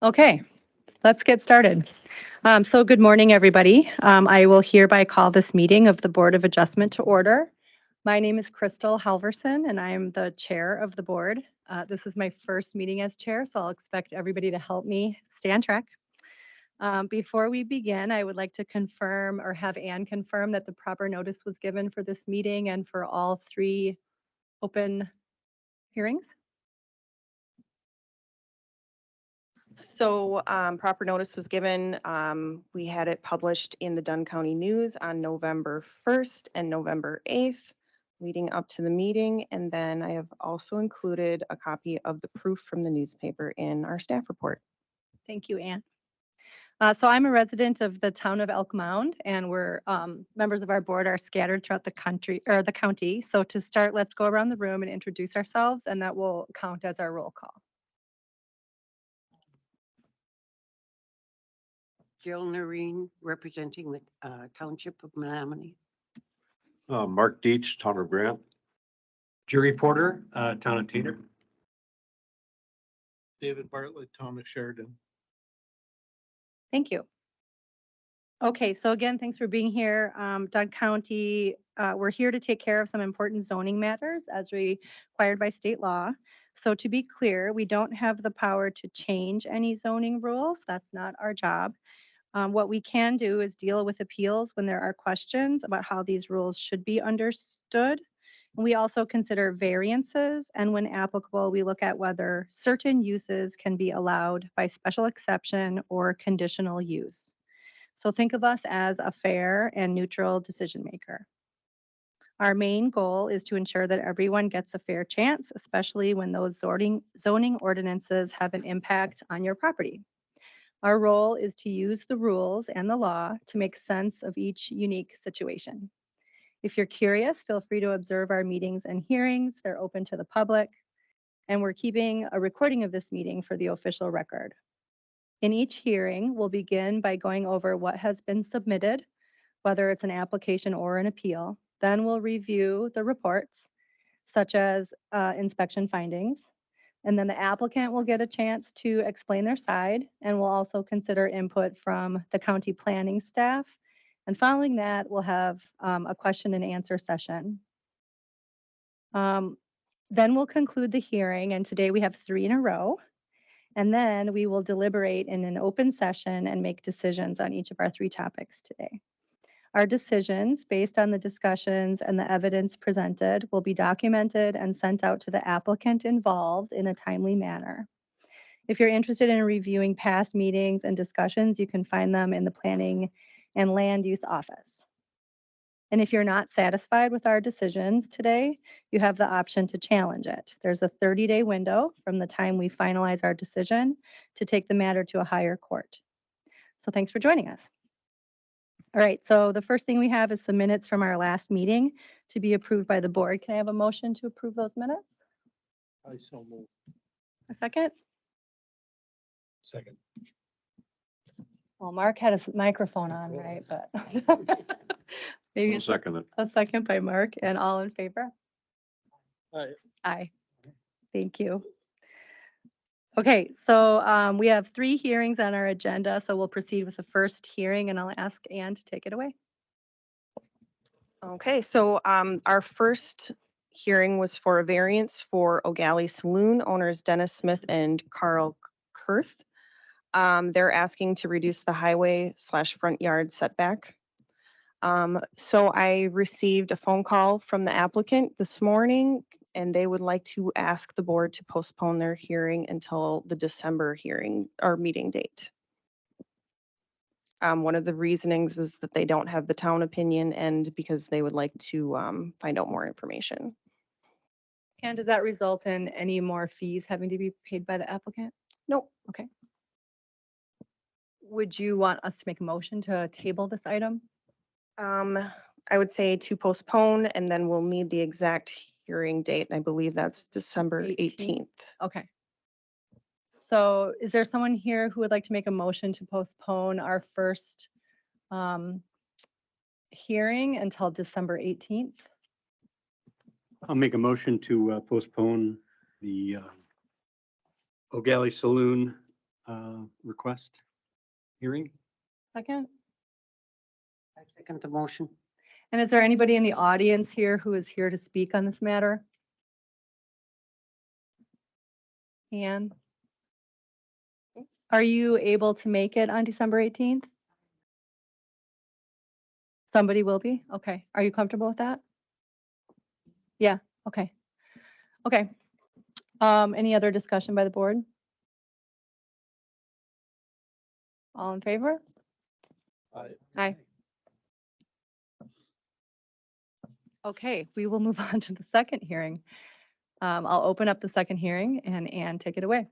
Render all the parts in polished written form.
Okay, let's get started. So good morning, everybody. I will hereby call this meeting of the Board of Adjustment to order. My name is Crystal Halverson, and I am the chair of the board. This is my first meeting as chair, so I'll expect everybody to help me stay on track. Before we begin, I would like to confirm or have Ann confirm that the proper notice was given for this meeting and for all 3 open hearings. So proper notice was given. We had it published in the Dunn County News on November 1st and November 8th, leading up to the meeting. And then I have also included a copy of the proof from the newspaper in our staff report. Thank you, Ann. So I'm a resident of the town of Elk Mound, and we're members of our board are scattered throughout the country or the county. So to start, let's go around the room and introduce ourselves, and that will count as our roll call. Jill Noreen, representing the Township of Menominee. Mark Dietz, Town of Grant. Jerry Porter, Town of Tater. David Bartlett, Town of Sheridan. Thank you. Okay, so again, thanks for being here. Dunn County, we're here to take care of some important zoning matters as required by state law. So to be clear, we don't have the power to change any zoning rules. That's not our job. What we can do is deal with appeals when there are questions about how these rules should be understood. We also consider variances, and when applicable, we look at whether certain uses can be allowed by special exception or conditional use. So think of us as a fair and neutral decision maker. Our main goal is to ensure that everyone gets a fair chance, especially when those zoning ordinances have an impact on your property. Our role is to use the rules and the law to make sense of each unique situation. If you're curious, feel free to observe our meetings and hearings. They're open to the public, and we're keeping a recording of this meeting for the official record. In each hearing, we'll begin by going over what has been submitted, whether it's an application or an appeal. Then we'll review the reports, such as inspection findings. And then the applicant will get a chance to explain their side, and we'll also consider input from the county planning staff. And following that, we'll have a question and answer session. Then we'll conclude the hearing, and today we have 3 in a row. And then we will deliberate in an open session and make decisions on each of our 3 topics today. Our decisions, based on the discussions and the evidence presented, will be documented and sent out to the applicant involved in a timely manner. If you're interested in reviewing past meetings and discussions, you can find them in the Planning and Land Use Office. And if you're not satisfied with our decisions today, you have the option to challenge it. There's a 30-day window from the time we finalize our decision to take the matter to a higher court. So thanks for joining us. All right, so the first thing we have is some minutes from our last meeting to be approved by the board. Can I have a motion to approve those minutes? I so move. A second? Second. Well, Mark had his microphone on, right? But maybe I'll second it. a second by Mark, and all in favor? Aye. Aye. Thank you. Okay, so we have 3 hearings on our agenda, so we'll proceed with the first hearing, and I'll ask Ann to take it away. Okay, so our first hearing was for a variance for O'Galley Saloon owners Dennis Smith and Carl Kurth. They're asking to reduce the highway/front yard setback. So I received a phone call from the applicant this morning, and they would like to ask the board to postpone their hearing until the December hearing or meeting date. One of the reasonings is that they don't have the town opinion and because they would like to find out more information. And does that result in any more fees having to be paid by the applicant? Nope. Okay. Would you want us to make a motion to table this item? I would say to postpone, and then we'll need the exact hearing date, and I believe that's December 18th. Okay. So is there someone here who would like to make a motion to postpone our first hearing until December 18th? I'll make a motion to postpone the O'Galley Saloon request hearing. Second? I second the motion. And is there anybody in the audience here who is here to speak on this matter? Ann? Are you able to make it on December 18th? Somebody will be? Okay. Are you comfortable with that? Yeah, okay. Okay. Any other discussion by the board? All in favor? Aye. Aye. Okay, we will move on to the second hearing. I'll open up the second hearing and Ann, take it away.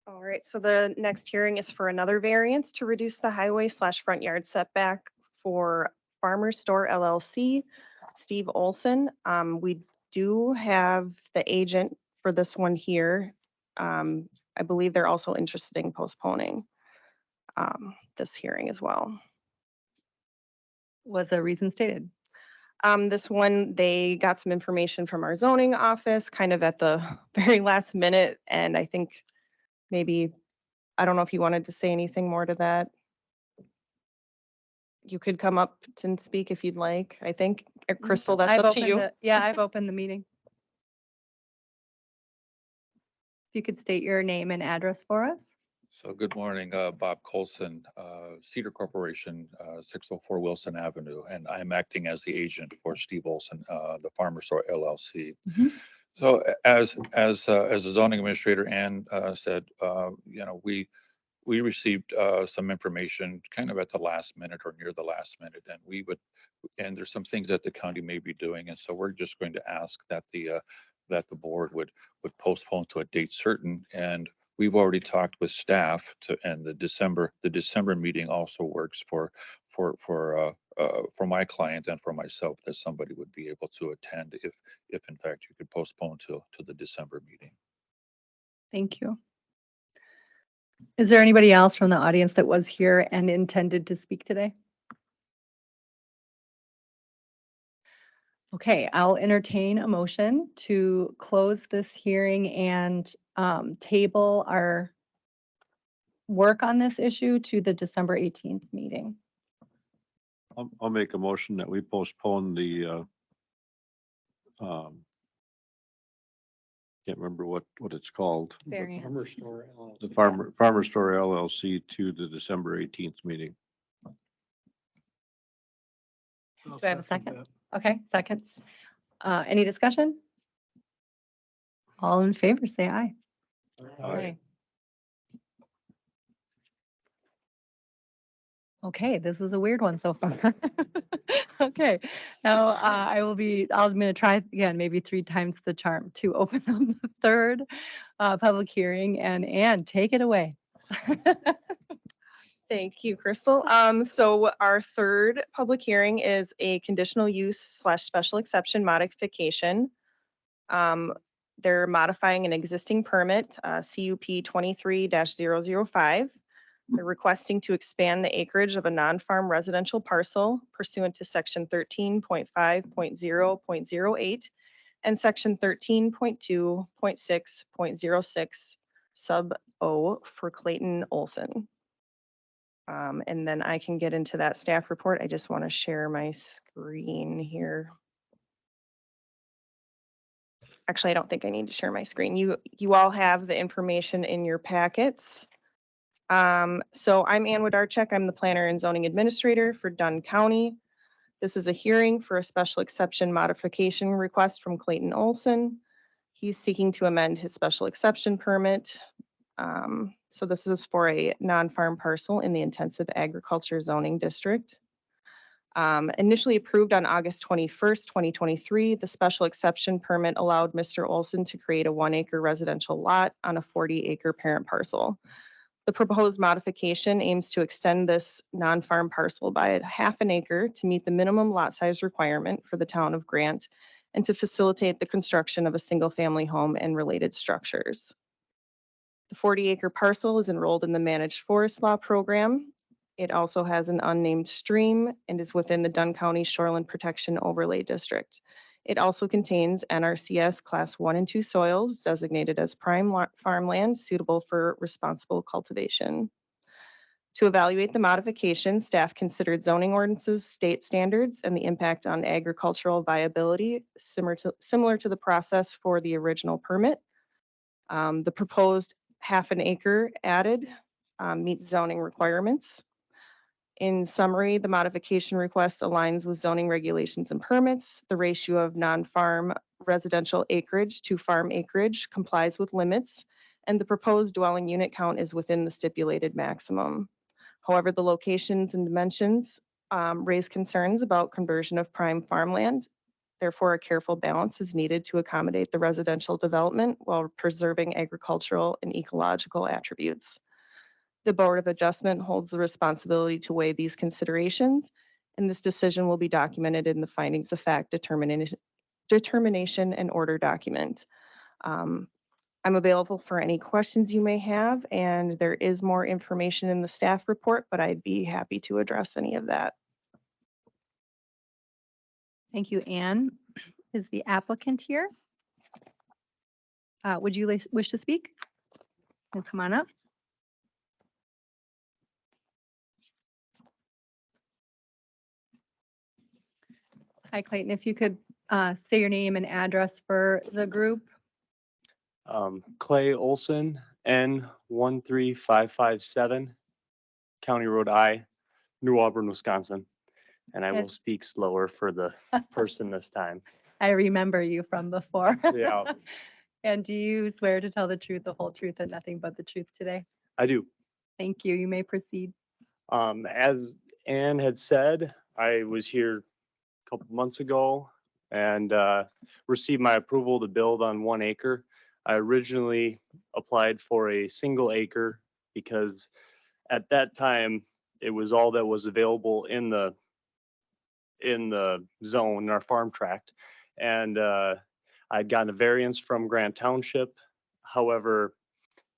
All right, so the next hearing is for another variance to reduce the highway/front yard setback for Farmer Store LLC, Steve Olson. We do have the agent for this one here. I believe they're also interested in postponing this hearing as well. Was a reason stated? This one, they got some information from our zoning office kind of at the very last minute, and I think maybe, I don't know if you wanted to say anything more to that. You could come up and speak if you'd like, I think. Crystal, that's I've up to opened you. Yeah, I've opened the meeting. If you could state your name and address for us. So good morning, Bob Colson, Cedar Corporation, 604 Wilson Avenue, and I'm acting as the agent for Steve Olson, the Farmer Store LLC. Mhm. So as a zoning administrator, Ann said, we received some information kind of at the last minute or near the last minute, and there's some things that the county may be doing, and so we're just going to ask that the board would postpone to a date certain. And we've already talked with staff and the December meeting also works for my client and for myself, that somebody would be able to attend if in fact you could postpone to the December meeting. Thank you. Is there anybody else from the audience that was here and intended to speak today? Okay, I'll entertain a motion to close this hearing and table our work on this issue to the December 18th meeting. I'll make a motion that we postpone the, can't remember what it's called. Variance. Farmer Store LLC. The Farmer Store LLC to the December 18th meeting. I'll Do I have a second? that. Okay, second. Any discussion? All in favor, say aye. Aye. Okay, this is a weird one so far. Okay, now I'm gonna try again, maybe 3 times the charm to open up the third public hearing, and take it away. Thank you, Crystal. So our third public hearing is a conditional use/special exception modification. They're modifying an existing permit, CUP 23-005. They're requesting to expand the acreage of a non-farm residential parcel pursuant to section 13.5.0.08 and section 13.2.6.06 sub O for Clayton Olson. And then I can get into that staff report. I just want to share my screen here. Actually, I don't think I need to share my screen. You all have the information in your packets. So I'm Ann Wodarczyk. I'm the planner and zoning administrator for Dunn County. This is a hearing for a special exception modification request from Clayton Olson. He's seeking to amend his special exception permit. So this is for a non-farm parcel in the intensive agriculture zoning district. Initially approved on August 21st, 2023, the special exception permit allowed Mr. Olson to create a 1-acre residential lot on a 40-acre parent parcel. The proposed modification aims to extend this non-farm parcel by 1/2 acre to meet the minimum lot size requirement for the town of Grant and to facilitate the construction of a single-family home and related structures. The 40-acre parcel is enrolled in the Managed Forest Law Program. It also has an unnamed stream and is within the Dunn County Shoreline Protection Overlay District. It also contains NRCS Class 1 and 2 soils designated as prime farmland suitable for responsible cultivation. To evaluate the modification, staff considered zoning ordinances, state standards, and the impact on agricultural viability, similar to the process for the original permit. The proposed half an acre added meets zoning requirements. In summary, the modification request aligns with zoning regulations and permits. The ratio of non-farm residential acreage to farm acreage complies with limits, and the proposed dwelling unit count is within the stipulated maximum. However, the locations and dimensions raise concerns about conversion of prime farmland. Therefore, a careful balance is needed to accommodate the residential development while preserving agricultural and ecological attributes. The Board of Adjustment holds the responsibility to weigh these considerations, and this decision will be documented in the findings of fact determination and order document. I'm available for any questions you may have, and there is more information in the staff report, but I'd be happy to address any of that. Thank you, Anne. Is the applicant here? Would you wish to speak? Well, come on up. Hi, Clayton. If you could say your name and address for the group. Clay Olson, N13557, County Road I, New Auburn, Wisconsin. And I will And- speak slower for the person this time. I remember you from before. Yeah. And do you swear to tell the truth, the whole truth, and nothing but the truth today? I do. Thank you. You may proceed. As Ann had said, I was here a couple months ago and received my approval to build on 1 acre. I originally applied for a single acre because at that time, it was all that was available in the zone, in our farm tract. And I'd gotten a variance from Grant Township. However,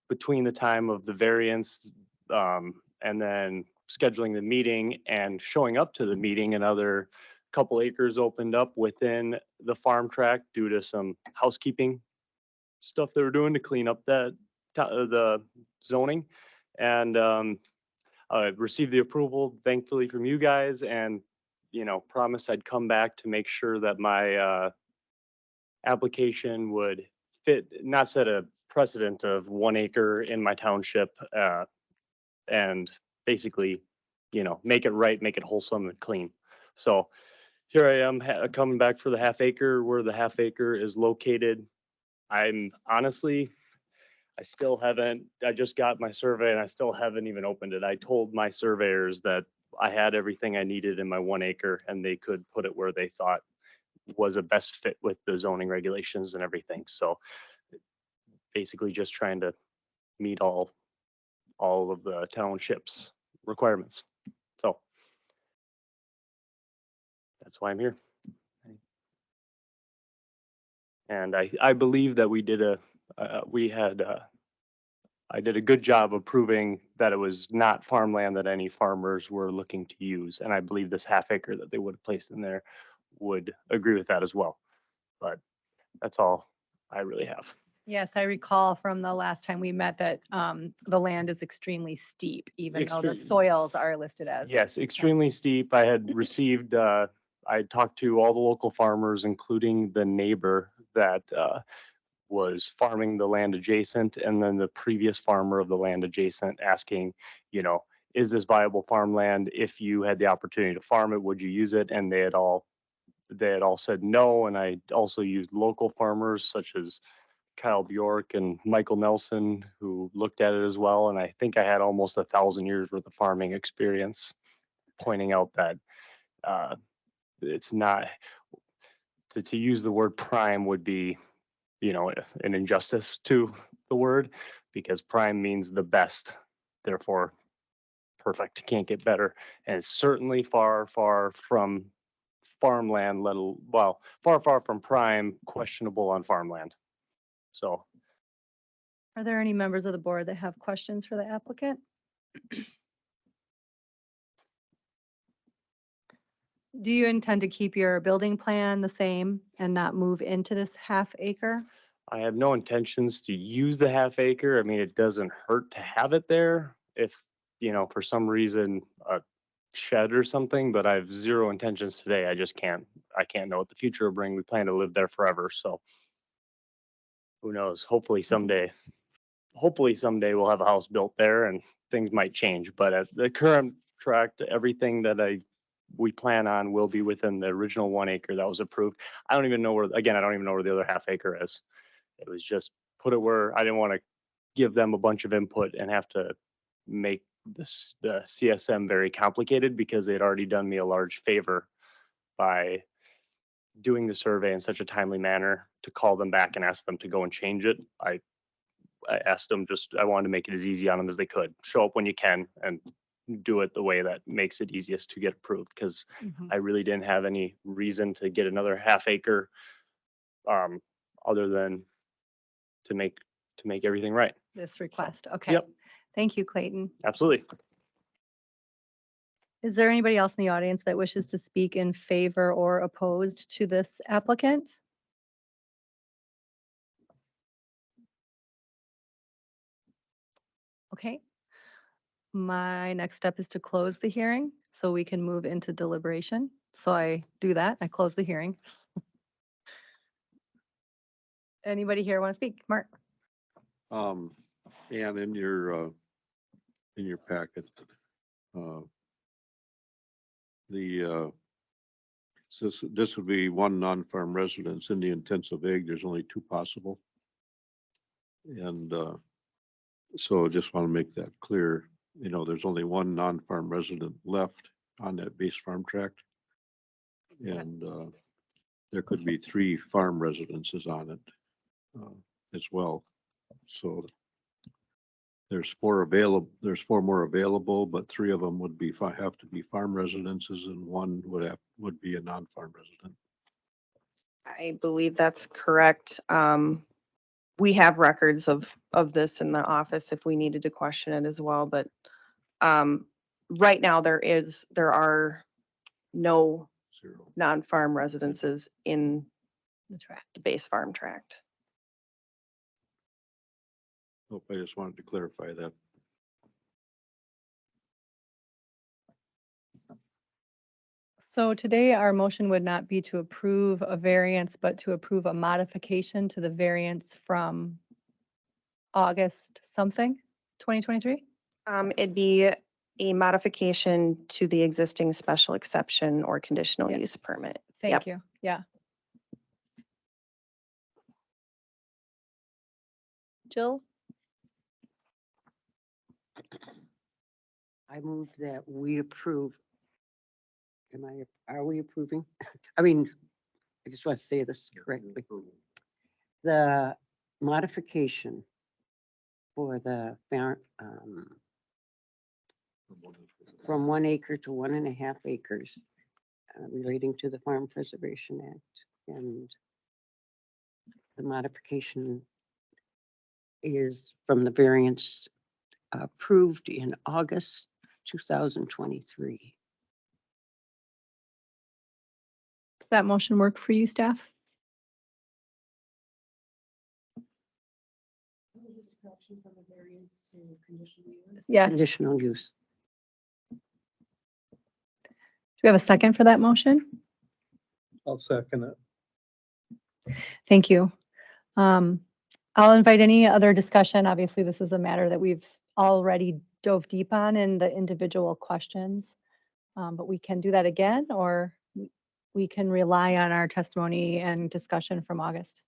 between the time of the variance and then scheduling the meeting and showing up to the meeting, another couple acres opened up within the farm tract due to some housekeeping stuff they were doing to clean up the zoning. And I received the approval thankfully from you guys, and promised I'd come back to make sure that my application would fit, not set a precedent of 1 acre in my township, and basically, make it right, make it wholesome and clean. So here I am coming back for the half acre where the half acre is located. I'm honestly, I just got my survey and I still haven't even opened it. I told my surveyors that I had everything I needed in my 1 acre and they could put it where they thought was a best fit with the zoning regulations and everything. So basically just trying to meet all of the township's requirements. So that's why I'm here. And I believe that I did a good job of proving that it was not farmland that any farmers were looking to use. And I believe this half acre that they would have placed in there would agree with that as well. But that's all I really have. Yes, I recall from the last time we met that the land is extremely steep, even though the Extreme. soils are listed as. Yes, extremely steep. I had received, I talked to all the local farmers, including the neighbor that was farming the land adjacent, and then the previous farmer of the land adjacent asking, is this viable farmland? If you had the opportunity to farm it, would you use it? And they had all said no. And I also used local farmers such as Kyle Bjork and Michael Nelson, who looked at it as well. And I think I had almost 1,000 years worth of farming experience, pointing out that it's not, to use the word prime would be, an injustice to the word, because prime means the best, therefore perfect, can't get better. And it's certainly far, far from farmland, well, far, far from prime, questionable on farmland. So Are there any members of the board that have questions for the applicant? Do you intend to keep your building plan the same and not move into this half acre? I have no intentions to use the half acre. I mean, it doesn't hurt to have it there if, for some reason, a shed or something, but I have zero intentions today. I can't know what the future will bring. We plan to live there forever, so who knows? Hopefully someday we'll have a house built there and things might change, but at the current tract, everything that we plan on will be within the original 1 acre that was approved. I don't even know where the other half acre is. It was just put it where I didn't want to give them a bunch of input and have to make the CSM very complicated because they'd already done me a large favor by doing the survey in such a timely manner to call them back and ask them to go and change it. I asked them I wanted to make it as easy on them as they could. Show up when you can and do it the way that makes it easiest to get approved because I really didn't have any reason to get another half acre other than to make everything right. This request, okay. Yep. Thank you, Clayton. Absolutely. Is there anybody else in the audience that wishes to speak in favor or opposed to this applicant? Okay. My next step is to close the hearing so we can move into deliberation. So I do that, I close the hearing. Anybody here want to speak? Mark? And in your packet, so this would be one non-farm residence in the intensive ag. There's only 2 possible. And so just want to make that clear. There's only 1 non-farm resident left on that base farm tract. And there could be 3 farm residences on it as well. So there's 4 more available, but 3 of them would have to be farm residences and 1 would be a non-farm resident. I believe that's correct. We have records of this in the office if we needed to question it as well, but right now there are no 0. non-farm residences in The track. the base farm tract. Hope I just wanted to clarify that. So today our motion would not be to approve a variance, but to approve a modification to the variance from August something, 2023? It'd be a modification to the existing special exception or conditional Yeah. use permit. Thank Yep. you. Yeah. Jill? I move that we approve. Are we approving? I mean, I just want to say this correctly. The modification for the from 1 acre to 1.5 acres relating to the Farm Preservation Act. And the modification is from the variance approved in August 2023. Does that motion work for you, staff? Yes. Do Conditional use. we have a second for that motion? I'll second it. Thank you. I'll invite any other discussion. Obviously, this is a matter that we've already dove deep on in the individual questions. But we can do that again, or we can rely on our testimony and discussion from August.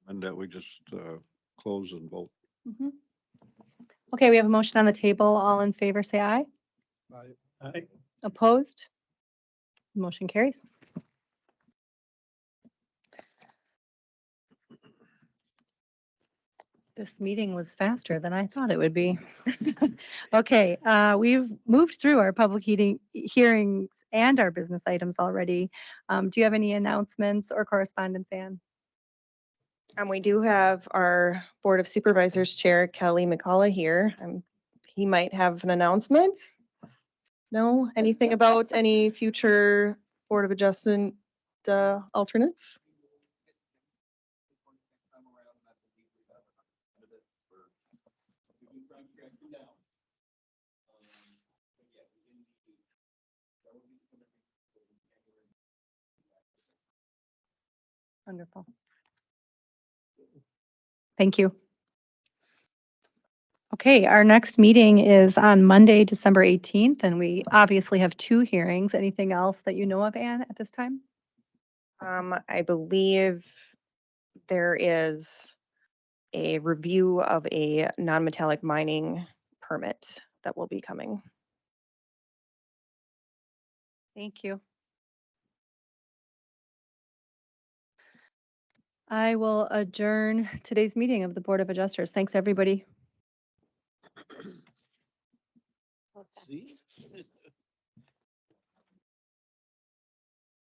And that we just close and vote. Mhm. Okay, we have a motion on the table. All in favor, say aye. Aye. Opposed? Motion carries. This meeting was faster than I thought it would be. Okay, we've moved through our public hearings and our business items already. Do you have any announcements or correspondence, Ann? We do have our Board of Supervisors Chair Kelly McCullough here. He might have an announcement. No, anything about any future Board of Adjustment alternates? Wonderful. Thank you. Okay, our next meeting is on Monday, December 18th, and we obviously have 2 hearings. Anything else that you know of, Ann, at this time? I believe there is a review of a non-metallic mining permit that will be coming. Thank you. I will adjourn today's meeting of the Board of Adjusters. Thanks, everybody. See?